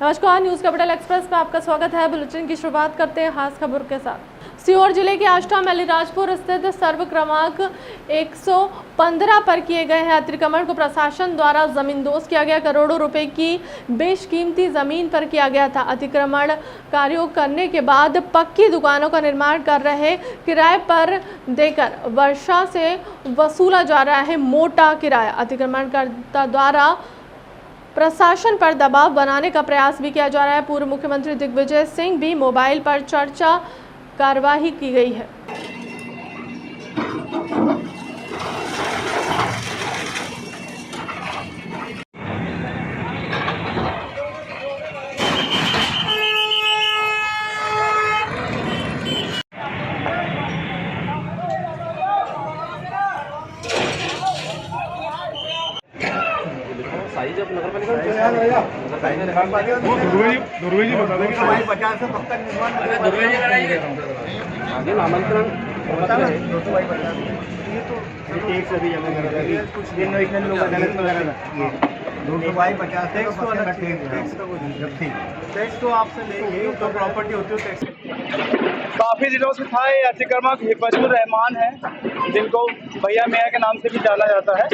नमस्कार, news capital express में आपका स्वागत है। बुलेटिन की शुरुआत करते हैं खास खबर के साथ। सीहोर जिले के आष्टा में अलीराजपुर स्थित सर्व क्रमांक 115 पर किए गए हैं अतिक्रमण को प्रशासन द्वारा जमींदोज किया गया। करोड़ों रुपए की बेशकीमती जमीन पर किया गया था। अतिक्रमण कार्यों करने के बाद पक्की दुकानों का निर्माण कर रहे किराए पर देकर वर्षा से वसूला जा रहा है मोटा किराया। अतिक्रमणकर्ता द्वारा प्रशासन पर दबाव बनाने का प्रयास भी किया जा रहा है। पूर्व मुख्यमंत्री दिग्विजय सिंह भी मोबाइल पर चर्चा कार्यवाही की गई है। दुर्वेजी बता देंगे 50 से कब तक निर्माण दुर्वेजी कराएंगे आगे नामांकन होता है 250 ये तो टैक्स अभी जमा करेंगे कुछ दिन एक लोग अदालत वगैरह रखती है 250 टैक्स तो अलग टैक्स का कोई टैक्स तो आपसे लेंगे तो प्रॉपर्टी होती है टैक्स। काफ़ी दिनों से था ये अतिक्रमण हिफाजुर रहमान है, जिनको भैया मियाँ के नाम से भी जाना जाता है।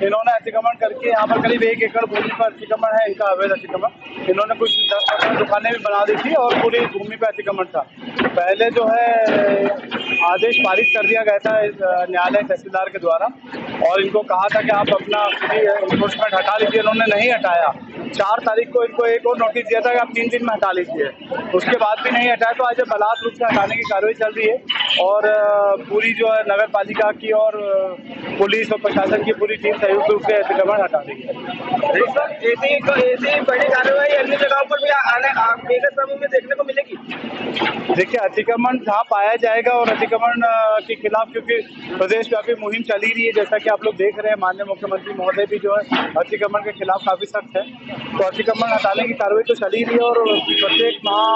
इन्होंने अतिक्रमण करके यहाँ पर करीब 1 एकड़ भूमि पर अतिक्रमण है, इनका अवैध अतिक्रमण। इन्होंने कुछ 10-15 दुकानें भी बना दी थी और पूरी भूमि पर अतिक्रमण था। पहले जो है आदेश पारित कर दिया गया था न्यायालय तहसीलदार के द्वारा और इनको कहा था कि आप अपना इन्फोर्समेंट हटा लीजिए। इन्होंने नहीं हटाया। 4 तारीख को इनको एक और नोटिस दिया था कि आप 3 दिन में हटा लीजिए, उसके बाद भी नहीं हटाया। तो आज बलात् रूप से हटाने की कार्रवाई चल रही है और पूरी जो है नगर पालिका की और पुलिस और प्रशासन की पूरी टीम संयुक्त रूप से अतिक्रमण हटा रही है। ऐसी बड़ी कार्रवाई अन्य जगहों पर भी आने समय में देखने को मिलेगी। देखिए, अतिक्रमण जहाँ पाया जाएगा और अतिक्रमण के खिलाफ क्योंकि प्रदेश व्यापी मुहिम चली रही है, जैसा कि आप लोग देख रहे हैं, माननीय मुख्यमंत्री महोदय भी जो है अतिक्रमण के खिलाफ काफी सख्त है। तो अतिक्रमण हटाने की कार्रवाई तो चली रही है और प्रत्येक माह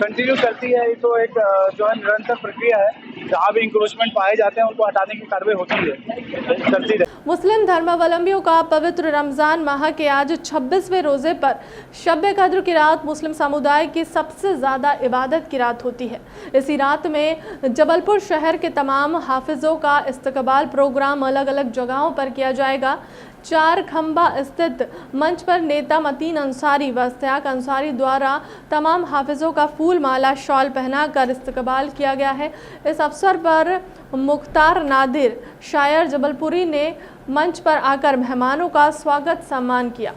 कंटिन्यू चलती है। ये तो एक जो है निरंतर प्रक्रिया है। जहाँ भी इंक्रोचमेंट पाए जाते हैं उनको हटाने की कार्रवाई होती है, चलती है। मुस्लिम धर्मावलंबियों का पवित्र रमजान माह के आज 26वें रोजे पर शब-ए कद्र की रात मुस्लिम समुदाय की सबसे ज्यादा इबादत की रात होती है। इसी रात में जबलपुर शहर के तमाम हाफिजों का इस्तकबाल प्रोग्राम अलग अलग जगहों पर किया जाएगा। 4 खंबा स्थित मंच पर नेता मतीन अंसारी व इस्तियाक अंसारी द्वारा तमाम हाफिजों का फूल माला शॉल पहनाकर इस्तकबाल किया गया है। इस अवसर पर मुख्तार नादिर शायर जबलपुरी ने मंच पर आकर मेहमानों का स्वागत सम्मान किया।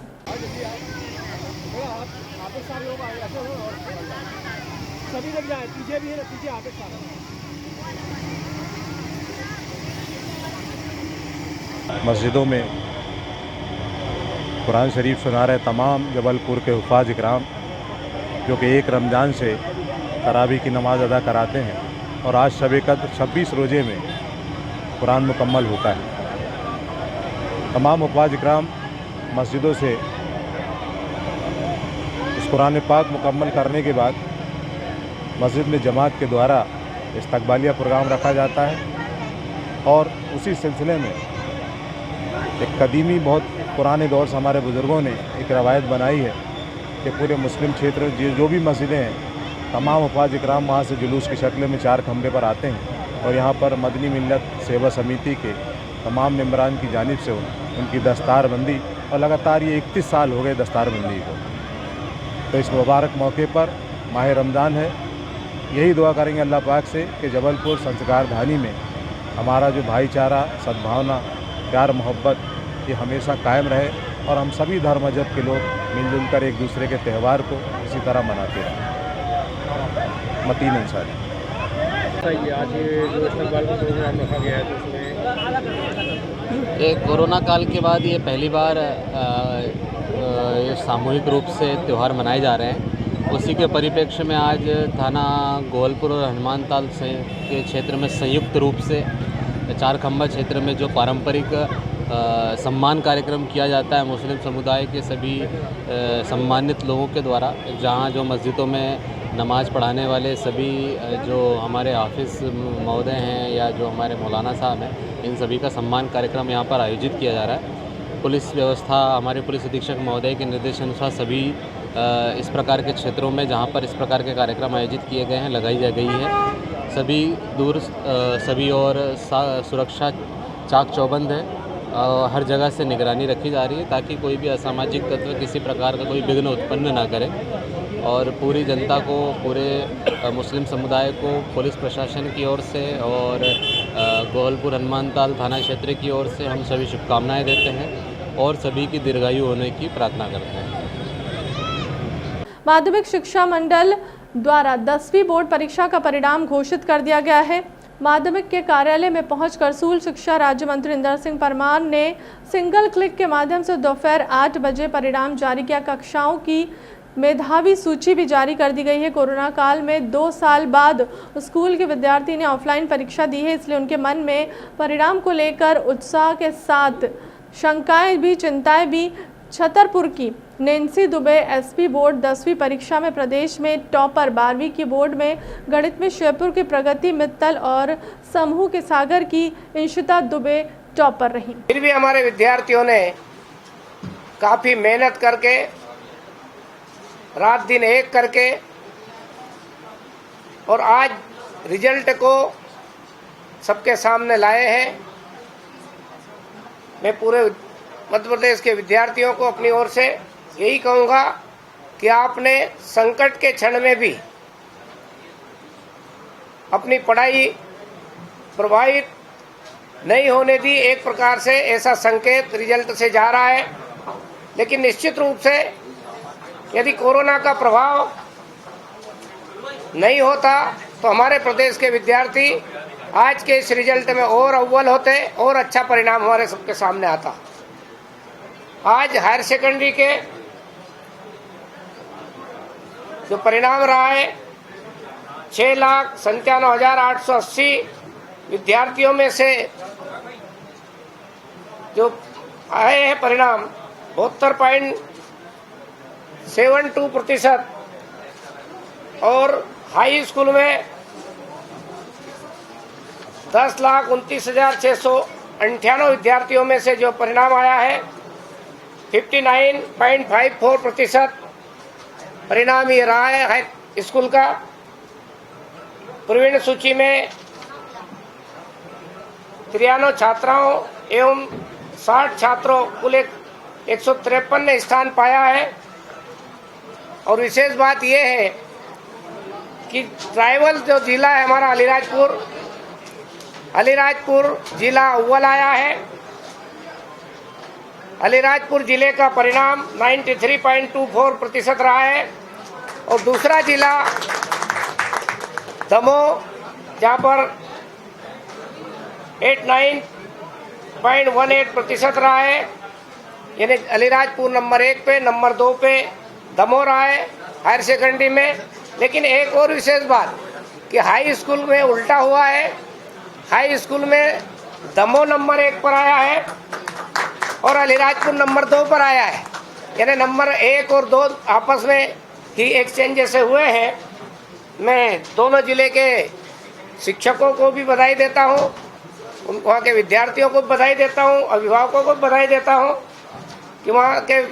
मस्जिदों में कुरान शरीफ सुना रहे तमाम जबलपुर के हुफ़ाज़ इकराम जो कि 1 रमज़ान से तरावी की नमाज़ अदा कराते हैं और आज शब-ए कद्र 26 रोज़े में कुरान मुकम्मल होता है। तमाम हुफ़ाज़ इकराम मस्जिदों से इस कुरान पाक मुकम्मल करने के बाद मस्जिद में जमात के द्वारा इस्तकबालिया प्रोग्राम रखा जाता है और उसी सिलसिले में एक कदीमी बहुत पुराने दौर से हमारे बुज़ुर्गों ने एक रवायत बनाई है कि पूरे मुस्लिम क्षेत्र जो भी मस्जिदें हैं तमाम हुफ़ाज़ इकराम वहाँ से जुलूस की शक्ल में 4 खंबे पर आते हैं और यहाँ पर मदनी मिल्लत सेवा समिति के तमाम मेंबरान की जानिब से उनकी दस्तारबंदी और लगातार ये 31 साल हो गए दस्तारबंदी को। तो इस मुबारक मौके पर माह रमज़ान है, यही दुआ करेंगे अल्लाह पाक से कि जबलपुर संस्कार धानी में हमारा जो भाईचारा, सद्भावना, प्यार, मोहब्बत ये हमेशा कायम रहे और हम सभी धर्म मजहब के लोग मिलजुल कर एक दूसरे के त्यौहार को इसी तरह मनाते रहें। मतीन अंसारी। आज जो इस्तकबाल का प्रोग्राम रखा गया है तो उसमें ये कोरोना काल के बाद ये पहली बार ये सामूहिक रूप से त्यौहार मनाए जा रहे हैं। उसी के परिप्रेक्ष्य में आज थाना गोवलपुर और हनुमान ताल के क्षेत्र में संयुक्त रूप से 4 खंबा क्षेत्र में जो पारंपरिक सम्मान कार्यक्रम किया जाता है मुस्लिम समुदाय के सभी सम्मानित लोगों के द्वारा, जहां जो मस्जिदों में नमाज़ पढ़ाने वाले सभी जो हमारे हाफिज़ महोदय हैं या जो हमारे मौलाना साहब हैं, इन सभी का सम्मान कार्यक्रम यहाँ पर आयोजित किया जा रहा है। पुलिस व्यवस्था, हमारे पुलिस अधीक्षक महोदय के निर्देशानुसार सभी इस प्रकार के क्षेत्रों में जहाँ पर इस प्रकार के कार्यक्रम आयोजित किए गए हैं लगाई जा गई है। सभी और सुरक्षा चाक चौबंद है। हर जगह से निगरानी रखी जा रही है ताकि कोई भी असामाजिक तत्व किसी प्रकार का कोई विघ्न उत्पन्न ना करे। और पूरी जनता को, पूरे मुस्लिम समुदाय को पुलिस प्रशासन की ओर से और गोहलपुर हनुमानताल थाना क्षेत्र की ओर से हम सभी शुभकामनाएं देते हैं और सभी की दीर्घायु होने की प्रार्थना करते हैं। माध्यमिक शिक्षा मंडल द्वारा 10वीं बोर्ड परीक्षा का परिणाम घोषित कर दिया गया है। माध्यमिक के कार्यालय में पहुंचकर स्कूल शिक्षा राज्य मंत्री इंदर सिंह परमार ने सिंगल क्लिक के माध्यम से दोपहर 8 बजे परिणाम जारी किया। कक्षाओं की मेधावी सूची भी जारी कर दी गई है। कोरोना काल में 2 साल बाद स्कूल के विद्यार्थी ने ऑफलाइन परीक्षा दी है, इसलिए उनके मन में परिणाम को लेकर उत्साह के साथ शंकाएं भी, चिंताएं भी। छतरपुर की नैन्सी दुबे एसपी बोर्ड 10वीं परीक्षा में प्रदेश में टॉपर, 12वीं की बोर्ड में गणित में श्योपुर की प्रगति मित्तल और समूह के सागर की इंशिता दुबे टॉपर रही। फिर भी हमारे विद्यार्थियों ने काफ़ी मेहनत करके, रात दिन एक करके और आज रिजल्ट को सबके सामने लाए हैं। मैं पूरे मध्य प्रदेश के विद्यार्थियों को अपनी ओर से यही कहूँगा कि आपने संकट के क्षण में भी अपनी पढ़ाई प्रभावित नहीं होने दी। एक प्रकार से ऐसा संकेत रिजल्ट से जा रहा है, लेकिन निश्चित रूप से यदि कोरोना का प्रभाव नहीं होता तो हमारे प्रदेश के विद्यार्थी आज के इस रिजल्ट में और अव्वल होते और अच्छा परिणाम हमारे सबके सामने आता। आज हायर सेकेंडरी के जो परिणाम रहा है, 6,97,880 विद्यार्थियों में से जो आए हैं परिणाम 72.72% और हाई स्कूल में 10,29,698 विद्यार्थियों में से जो परिणाम आया है 59.54% परिणाम ये रहा है स्कूल का। प्रवीण सूची में 93 छात्राओं एवं 60 छात्रों कुल 153 ने स्थान पाया है। और विशेष बात यह है कि ट्राइबल जो जिला है हमारा अलीराजपुर जिला अव्वल आया है। अलीराजपुर जिले का परिणाम 93.24% रहा है और दूसरा जिला दमोह जहाँ पर 89.18% रहा है। यानी अलीराजपुर नंबर 1 पे, नंबर 2 पे दमोह रहा है हायर सेकेंडरी में। लेकिन एक और विशेष बात कि हाई स्कूल में उल्टा हुआ है। हाई स्कूल में दमोह नंबर 1 पर आया है और अलीराजपुर नंबर 2 पर आया है। यानी नंबर 1 और 2 आपस में ही एक्सचेंज जैसे हुए हैं। मैं दोनों जिले के शिक्षकों को भी बधाई देता हूँ, वहाँ के विद्यार्थियों को बधाई देता हूँ, अभिभावकों को बधाई देता हूँ कि वहाँ के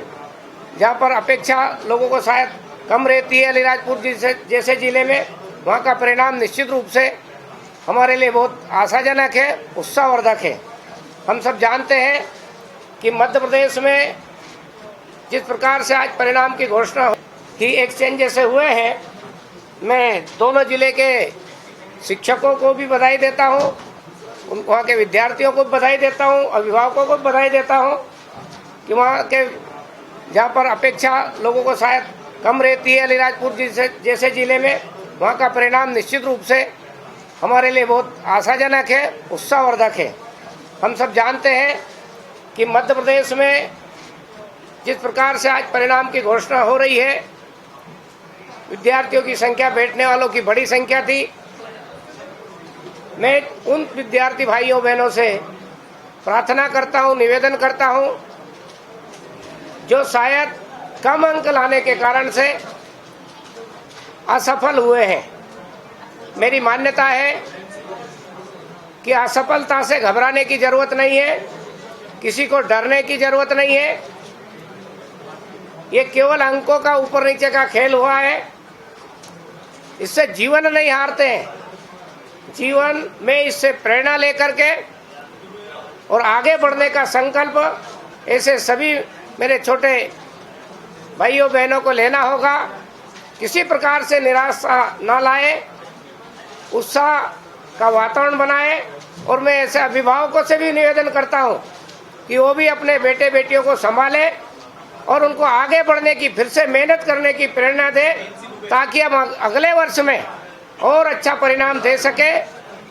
जहाँ पर अपेक्षा लोगों को शायद कम रहती है अलीराजपुर जैसे ज़िले में, वहाँ का परिणाम निश्चित रूप से हमारे लिए बहुत आशाजनक है, उत्साहवर्धक है। हम सब जानते हैं कि मध्य प्रदेश में जिस प्रकार से आज परिणाम की घोषणा की एक्सचेंज जैसे हुए हैं, मैं दोनों जिले के शिक्षकों को भी बधाई देता हूँ, वहाँ के विद्यार्थियों को बधाई देता हूँ, अभिभावकों को बधाई देता हूँ कि वहाँ के जहाँ पर अपेक्षा लोगों को शायद कम रहती है अलीराजपुर जैसे ज़िले में, वहाँ का परिणाम निश्चित रूप से हमारे लिए बहुत आशाजनक है, उत्साहवर्धक है। हम सब जानते हैं कि मध्य प्रदेश में जिस प्रकार से आज परिणाम की घोषणा हो रही है, विद्यार्थियों की संख्या, बैठने वालों की बड़ी संख्या थी। मैं उन विद्यार्थी भाइयों बहनों से प्रार्थना करता हूं, निवेदन करता हूं जो शायद कम अंक लाने के कारण से असफल हुए हैं। मेरी मान्यता है कि असफलता से घबराने की जरूरत नहीं है। किसी को डरने की जरूरत नहीं है। ये केवल अंकों का ऊपर नीचे का खेल हुआ है, इससे जीवन नहीं हारते हैं। जीवन में इससे प्रेरणा लेकर के और आगे बढ़ने का संकल्प ऐसे सभी मेरे छोटे भाइयों बहनों को लेना होगा। किसी प्रकार से निराशा न लाए, उत्साह का वातावरण बनाए। और मैं ऐसे अभिभावकों से भी निवेदन करता हूं कि वो भी अपने बेटे बेटियों को संभाले और उनको आगे बढ़ने की, फिर से मेहनत करने की प्रेरणा दे, ताकि हम अगले वर्ष में और अच्छा परिणाम दे सके,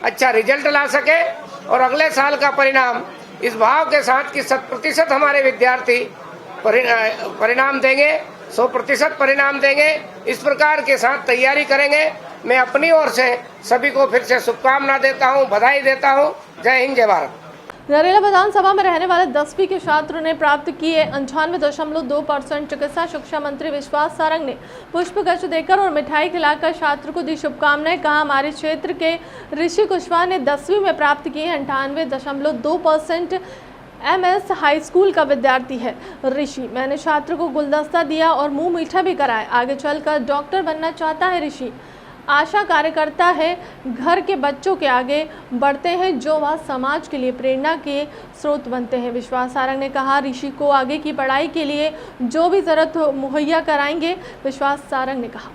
अच्छा रिजल्ट ला सके और अगले साल का परिणाम इस भाव के साथ कि 100% हमारे विद्यार्थी परिणाम देंगे, 100% परिणाम देंगे। इस प्रकार के साथ तैयारी करेंगे। मैं अपनी ओर से सभी को फिर से शुभकामना देता हूं, बधाई देता हूं। जय हिंद, जय भारत। नरेला विधानसभा में रहने वाले 10वीं के छात्र ने प्राप्त किए 98.2%। चिकित्सा शिक्षा मंत्री विश्वास सारंग ने पुष्प गुच्छ देकर और मिठाई खिलाकर छात्र को दी शुभकामनाएं। कहा, हमारे क्षेत्र के ऋषि कुशवाहा ने 10वीं में प्राप्त किए 98.2%। MS हाई स्कूल का विद्यार्थी है ऋषि। मैंने छात्र को गुलदस्ता दिया और मुंह मीठा भी कराया। आगे चलकर डॉक्टर बनना चाहता है ऋषि। आशा कार्यकर्ता है, घर के बच्चों के आगे बढ़ते हैं जो वह समाज के लिए प्रेरणा के स्रोत बनते हैं। विश्वास सारंग ने कहा, ऋषि को आगे की पढ़ाई के लिए जो भी ज़रूरत मुहैया कराएंगे। विश्वास सारंग ने कहा,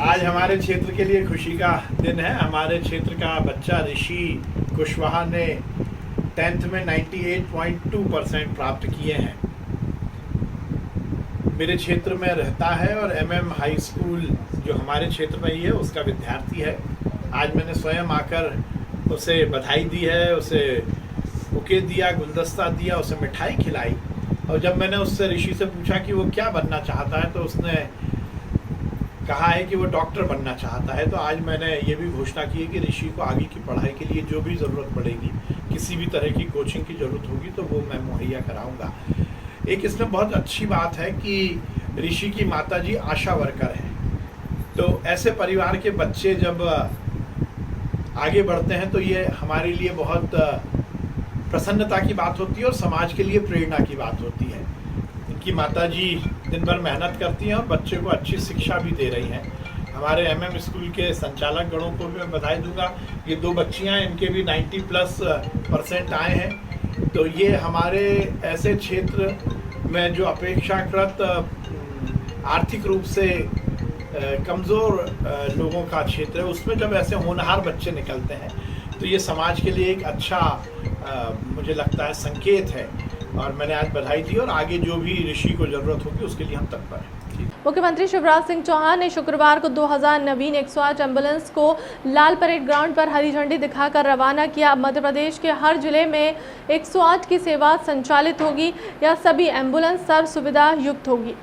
आज हमारे क्षेत्र के लिए खुशी का दिन है। हमारे क्षेत्र का बच्चा ऋषि कुशवाहा ने 10th में 98.2% प्राप्त किए हैं। मेरे क्षेत्र में रहता है और MM हाई स्कूल जो हमारे क्षेत्र में ही है उसका विद्यार्थी है। आज मैंने स्वयं आकर उसे बधाई दी है, उसे बुके दिया, गुलदस्ता दिया, उसे मिठाई खिलाई। और जब मैंने उससे ऋषि से पूछा कि वो क्या बनना चाहता है तो उसने कहा है कि वो डॉक्टर बनना चाहता है। तो आज मैंने ये भी घोषणा की है कि ऋषि को आगे की पढ़ाई के लिए जो भी ज़रूरत पड़ेगी, किसी भी तरह की कोचिंग की ज़रूरत होगी तो वो मैं मुहैया कराऊंगा। एक इसमें बहुत अच्छी बात है कि ऋषि की माताजी आशा वर्कर हैं। तो ऐसे परिवार के बच्चे जब आगे बढ़ते हैं तो ये हमारे लिए बहुत प्रसन्नता की बात होती है और समाज के लिए प्रेरणा की बात होती है। इनकी माताजी दिन भर मेहनत करती हैं और बच्चे को अच्छी शिक्षा भी दे रही हैं। हमारे MM स्कूल के संचालक गणों को भी मैं बधाई दूंगा। ये 2 बच्चियां, इनके भी 90+ % आए हैं। तो ये हमारे ऐसे क्षेत्र में जो अपेक्षाकृत आर्थिक रूप से कमज़ोर लोगों का क्षेत्र है, उसमें जब ऐसे होनहार बच्चे निकलते हैं तो ये समाज के लिए एक अच्छा मुझे लगता है संकेत है। और मैंने आज बधाई दी और आगे जो भी ऋषि को ज़रूरत होगी उसके लिए हम तत्पर हैं। मुख्यमंत्री शिवराज सिंह चौहान ने शुक्रवार को 2000 नवीन 108 एम्बुलेंस को लाल परेड ग्राउंड पर हरी झंडी दिखाकर रवाना किया। मध्य प्रदेश के हर जिले में 108 की सेवा संचालित होगी। यह सभी एम्बुलेंस सर्व सुविधा युक्त होगी।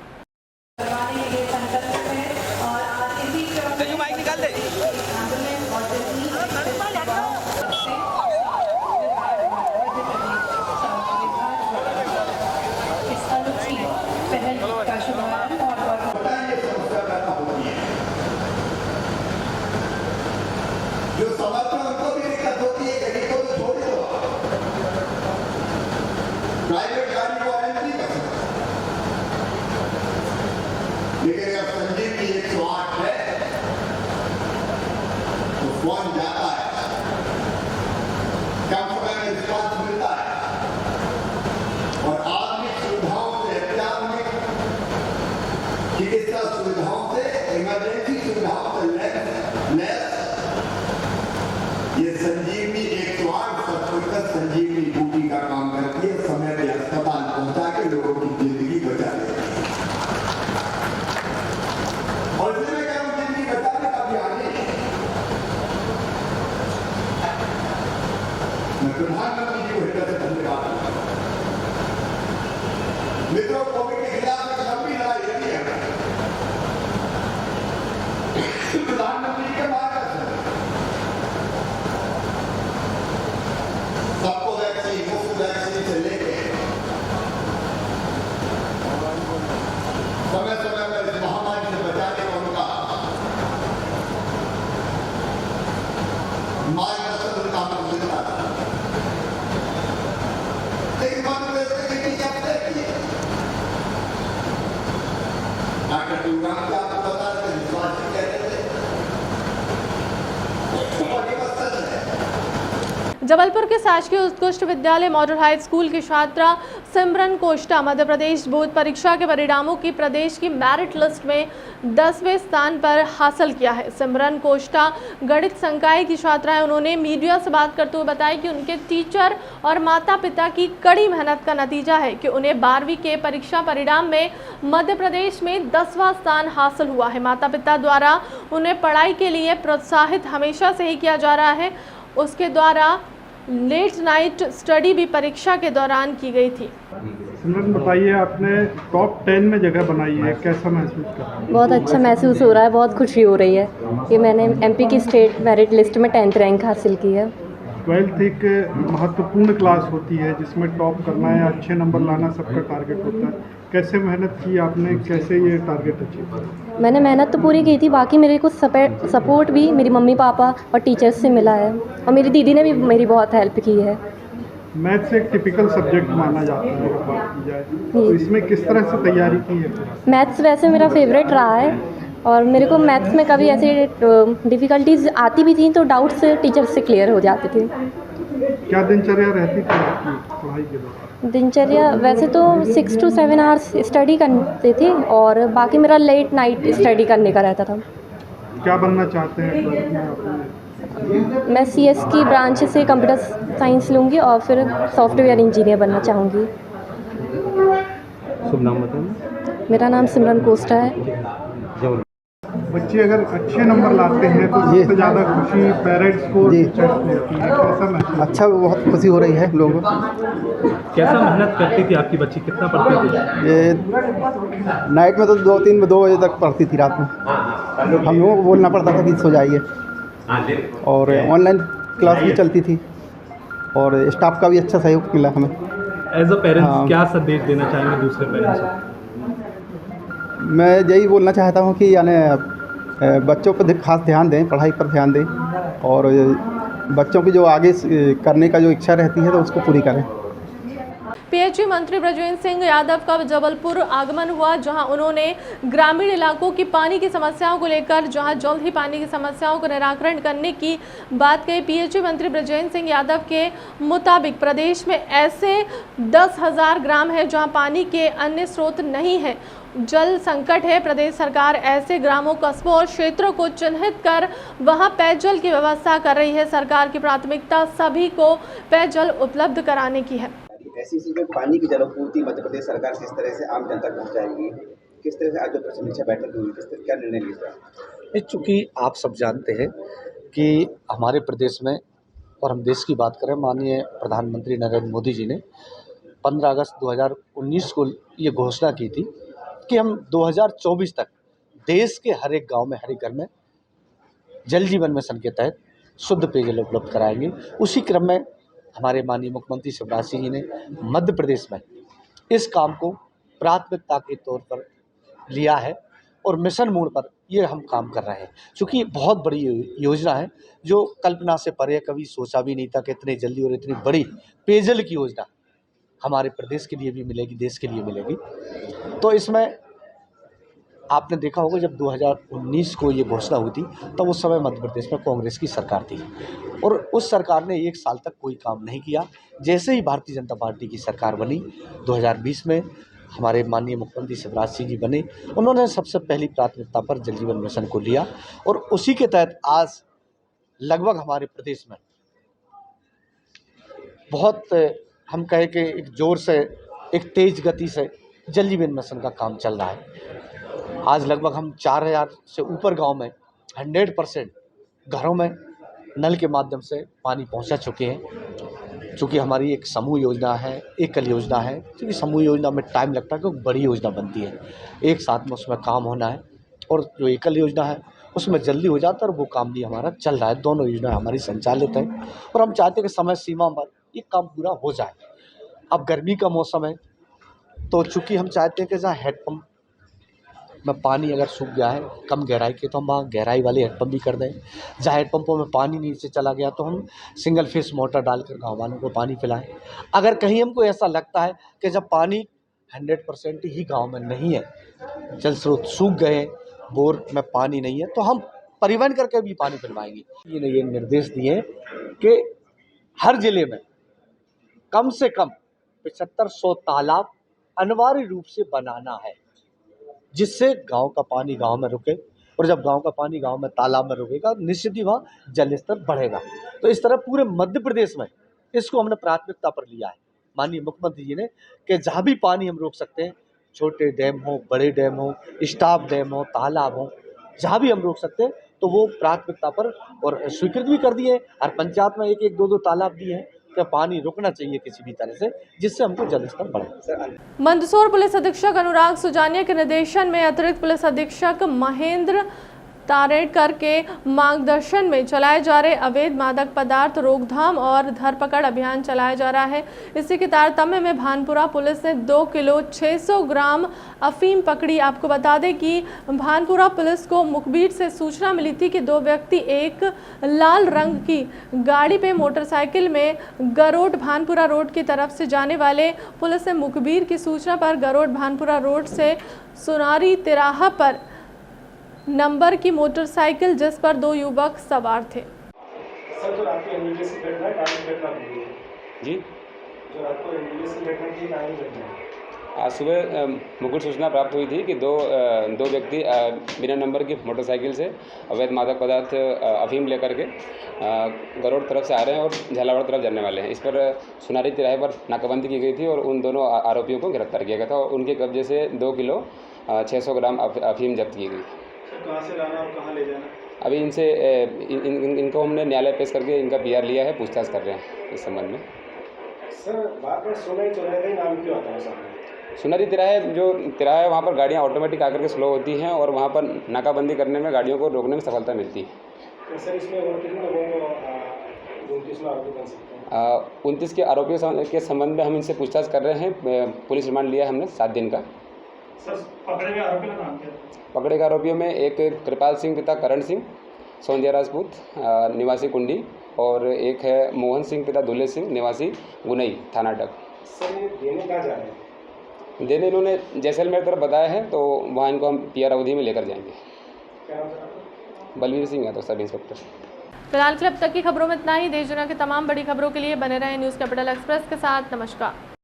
जो समर्थन उनको भी दिक्कत होती है, गरीबों को छोड़ दो, प्राइवेट गाड़ी को अरेंज नहीं कर सकते। लेकिन अगर संजीवनी 108 है तो फोन जाता है, कम समय में रिस्पॉन्स मिलता है और आधुनिक सुविधाओं से, अत्याधुनिक चिकित्सा सुविधाओं से, इमरजेंसी सुविधाओं से लैस ये संजीवनी 108 सत्तर संजीवनी बूटी का काम करती है। समय पे अस्पताल पहुंचा के लोगों की जिंदगी बचा लेती है। और इसलिए मैं कह रहा हूं, जिंदगी बचाने का भी आगे मैं प्रधानमंत्री जी को हृदय से धन्यवाद देता हूं। मित्रों, कोविड के खिलाफ एक लंबी लड़ाई लड़ी है। प्रधानमंत्री के मार्गदर्शन सबको वैक्सीन, मुफ्त वैक्सीन से लेके समय समय पर इस महामारी से बचाने का उनका जबलपुर के शासकीय उत्कृष्ट विद्यालय मॉडल हाई स्कूल की छात्रा सिमरन कोष्टा मध्य प्रदेश बोर्ड परीक्षा के परिणामों की प्रदेश की मेरिट लिस्ट में 10वें स्थान पर हासिल किया है। सिमरन कोष्टा गणित संकाय की छात्रा है। उन्होंने मीडिया से बात करते हुए बताया कि उनके टीचर और माता पिता की कड़ी मेहनत का नतीजा है कि उन्हें 12वीं के परीक्षा परिणाम में मध्य प्रदेश में 10वां स्थान हासिल हुआ है। माता पिता द्वारा उन्हें पढ़ाई के लिए प्रोत्साहित हमेशा से ही किया जा रहा है। उसके द्वारा लेट नाइट स्टडी भी परीक्षा के दौरान की गई थी। सिमरन, बताइए, आपने टॉप 10 में जगह बनाई है, कैसा महसूस कर रहे हैं? बहुत अच्छा महसूस हो रहा है, बहुत खुशी हो रही है कि मैंने एमपी की स्टेट मेरिट लिस्ट में 10th रैंक हासिल की है। 12th एक महत्वपूर्ण क्लास होती है जिसमें टॉप करना है, अच्छे नंबर लाना सबका टारगेट होता है। कैसे मेहनत की आपने, कैसे ये टारगेट अचीव किया? मैंने मेहनत तो पूरी की थी, बाकी मेरे को सपोर्ट भी मेरी मम्मी पापा और टीचर्स से मिला है और मेरी दीदी ने भी मेरी बहुत हेल्प की है। मैथ्स एक टिपिकल सब्जेक्ट माना जाता है अगर बात की जाए, तो इसमें किस तरह से तैयारी की है? मैथ्स वैसे मेरा फेवरेट रहा है और मेरे को मैथ्स में कभी ऐसे डिफ़िकल्टीज आती भी थी तो डाउट्स टीचर से क्लियर हो जाते थे। क्या दिनचर्या रहती थी आपकी पढ़ाई के दौरान? दिनचर्या वैसे तो 6 to 7 आवर्स स्टडी करते थे और बाकी मेरा लेट नाइट स्टडी करने का रहता था। क्या बनना चाहते हैं 12th में आपने? मैं CS की ब्रांच से कंप्यूटर साइंस लूँगी और फिर सॉफ्टवेयर इंजीनियर बनना चाहूँगी। शुभ नाम बताएं। मेरा नाम सिमरन कोष्टा है। बच्चे अगर अच्छे नंबर लाते हैं तो सबसे ज़्यादा खुशी पेरेंट्स को, टीचर्स को होती है। कैसा महसूस? अच्छा, बहुत खुशी हो रही है लोगों को। कैसा मेहनत करती थी आपकी बच्ची, कितना पढ़ती थी? ये नाइट में तो 2 बजे तक पढ़ती थी रात में। हम लोगों को बोलना पड़ता था कि सो जाइए, और ऑनलाइन क्लास भी चलती थी और स्टाफ का भी अच्छा सहयोग मिला हमें। एज अ पेरेंट्स क्या संदेश देना चाहेंगे दूसरे पेरेंट्स को? मैं यही बोलना चाहता हूँ कि यानी बच्चों पर खास ध्यान दें, पढ़ाई पर ध्यान दें और बच्चों की जो आगे करने का जो इच्छा रहती है तो उसको पूरी करें। PHU मंत्री ब्रजवेंद्र सिंह यादव का जबलपुर आगमन हुआ, जहां उन्होंने ग्रामीण इलाकों की पानी की समस्याओं को लेकर जहां जल्द ही पानी की समस्याओं को निराकरण करने की बात कही। PHU मंत्री ब्रजवेंद्र सिंह यादव के मुताबिक प्रदेश में ऐसे 10,000 ग्राम है जहां पानी के अन्य स्रोत नहीं है, जल संकट है। प्रदेश सरकार ऐसे ग्रामों, कस्बों और क्षेत्रों को चिन्हित कर वहां पेयजल की व्यवस्था कर रही है। सरकार की प्राथमिकता सभी को पेयजल उपलब्ध कराने की है। ऐसी चीज़ में पानी की जलापूर्ति मध्य प्रदेश सरकार किस तरह से आम जनता तक पहुँचाएगी, किस तरह से आज जो समीक्षा बैठक हुई, किस तरह क्या निर्णय लिया? चूँकि आप सब जानते हैं कि हमारे प्रदेश में, और हम देश की बात करें, माननीय प्रधानमंत्री नरेंद्र मोदी जी ने 15 अगस्त 2019 को ये घोषणा की थी कि हम 2024 तक देश के हर एक गांव में, हर एक घर में जल जीवन मिशन के तहत शुद्ध पेयजल उपलब्ध कराएंगे। उसी क्रम में हमारे माननीय मुख्यमंत्री शिवराज सिंह जी ने मध्य प्रदेश में इस काम को प्राथमिकता के तौर पर लिया है और मिशन मोड पर ये हम काम कर रहे हैं। चूँकि बहुत बड़ी योजना है जो कल्पना से परे, कभी सोचा भी नहीं था कि इतनी जल्दी और इतनी बड़ी पेयजल की योजना हमारे प्रदेश के लिए भी मिलेगी, देश के लिए मिलेगी। तो इसमें आपने देखा होगा जब 2019 को ये घोषणा हुई थी तब उस समय मध्य प्रदेश में कांग्रेस की सरकार थी और उस सरकार ने 1 साल तक कोई काम नहीं किया। जैसे ही भारतीय जनता पार्टी की सरकार बनी 2020 में, हमारे माननीय मुख्यमंत्री शिवराज सिंह जी बने, उन्होंने सबसे पहली प्राथमिकता पर जल जीवन मिशन को लिया और उसी के तहत आज लगभग हमारे प्रदेश में बहुत, हम कहें कि एक जोर से, एक तेज़ गति से जल जीवन मिशन का काम चल रहा है। आज लगभग हम 4000 से ऊपर गांव में 100% घरों में नल के माध्यम से पानी पहुंचा चुके हैं। चूँकि हमारी एक समूह योजना है, एकल योजना है, क्योंकि समूह योजना में टाइम लगता है क्योंकि बड़ी योजना बनती है, एक साथ में उसमें काम होना है, और जो एकल योजना है उसमें जल्दी हो जाता है और वो काम भी हमारा चल रहा है। दोनों योजना हमारी संचालित है और हम चाहते हैं कि समय सीमा पर ये काम पूरा हो जाए। अब गर्मी का मौसम है तो चूँकि हम चाहते हैं कि जहाँ हैंडपम्प में पानी अगर सूख गया है कम गहराई के, तो हम वहाँ गहराई वाले हैंडपम्प भी कर दें। जहाँ हैंडपम्पों में पानी नीचे चला गया तो हम सिंगल फेस मोटर डालकर गाँव वालों को पानी पिलाएं। अगर कहीं हमको ऐसा लगता है कि जब पानी 100% ही गाँव में नहीं है, जल स्रोत सूख गए, बोर में पानी नहीं है, तो हम परिवहन करके भी पानी पिलवाएंगे। ये निर्देश दिए कि हर जिले में कम से कम 7500 तालाब अनिवार्य रूप से बनाना है, जिससे गांव का पानी गांव में रुके, और जब गांव का पानी गांव में तालाब में रुकेगा निश्चित ही वहाँ जल स्तर बढ़ेगा। तो इस तरह पूरे मध्य प्रदेश में इसको हमने प्राथमिकता पर लिया है माननीय मुख्यमंत्री जी ने, कि जहाँ भी पानी हम रोक सकते हैं, छोटे डैम हो, बड़े डैम हो, स्टाफ डैम हो, तालाब हो, जहाँ भी हम रोक सकते हैं तो वो प्राथमिकता पर और स्वीकृत भी कर दिए। हर पंचायत में 1-1, 2-2 तालाब दिए हैं कि पानी रुकना चाहिए किसी भी तरह से, जिससे हमको जल स्तर बढ़े। मंदसौर पुलिस अधीक्षक अनुराग सुजानिया के निर्देशन में अतिरिक्त पुलिस अधीक्षक महेंद्र तारेडकर के मार्गदर्शन में चलाए जा रहे अवैध मादक पदार्थ रोकथाम और धरपकड़ अभियान चलाया जा रहा है। इसी के तारतम्य में भानपुरा पुलिस ने 2 किलो 600 ग्राम अफीम पकड़ी। आपको बता दें कि भानपुरा पुलिस को मुखबिर से सूचना मिली थी कि 2 व्यक्ति एक लाल रंग की गाड़ी पे मोटरसाइकिल में गरोड भानपुरा रोड की तरफ से जाने वाले। पुलिस ने मुखबिर की सूचना पर गरोड भानपुरा रोड से सुनारी तिराहा पर नंबर की मोटरसाइकिल जिस पर 2 युवक सवार थे। सर, जो रात को एमबीबीएस की घटना है, टाइम घटना हुई है जी, जो रात को एमबीबीएस की घटना की टाइम घटना है। आज सुबह मुकुट सूचना प्राप्त हुई थी कि दो व्यक्ति बिना नंबर की मोटरसाइकिल से अवैध मादक पदार्थ अफीम लेकर के गरोड़ तरफ से आ रहे हैं और झालावाड़ तरफ जाने वाले हैं। इस पर सुनारी तिराहे पर नाकाबंदी की गई थी और उन दोनों आरोपियों को गिरफ्तार किया गया था और उनके कब्जे से 2 किलो 600 ग्राम अफीम जब्त की गई। कहाँ से लाना और कहाँ ले जाना? अभी इनसे इनको हमने न्यायालय पेश करके इनका PR लिया है, पूछताछ कर रहे हैं इस संबंध में। सर, बात में सोनारी तिराहे का नाम क्यों आता है सामने? सुनारी तिराहे जो तिराहा है वहाँ पर गाड़ियाँ ऑटोमेटिक आकर के स्लो होती हैं और वहाँ पर नाकाबंदी करने में गाड़ियों को रोकने में सफलता मिलती है। सर, इसमें और कितने लोगों को 29 आरोपी बन सकते हैं? 29 के आरोपियों के संबंध में हम इनसे पूछताछ कर रहे हैं। पुलिस रिमांड लिया है हमने 7 दिन का। सर, पकड़े गए आरोपी का नाम क्या है? पकड़े गए आरोपियों में एक कृपाल सिंह पिता करण सिंह सोंदिया राजपूत निवासी कुंडी और एक है मोहन सिंह पिता दुल्हे सिंह निवासी गुनई थाना डग। सर, ये देने कहाँ जा रहे हैं? देने इन्होंने जैसलमेर तरफ बताया है, तो वहाँ इनको हम PR अवधि में लेकर जाएंगे। क्या नाम sir? Balvir Singh Yadav, sub inspector. फिलहाल क्लब तक की खबरों में इतना ही। देश दुनिया की तमाम बड़ी खबरों के लिए बने रहें न्यूज़ कैपिटल एक्सप्रेस के साथ। नमस्कार।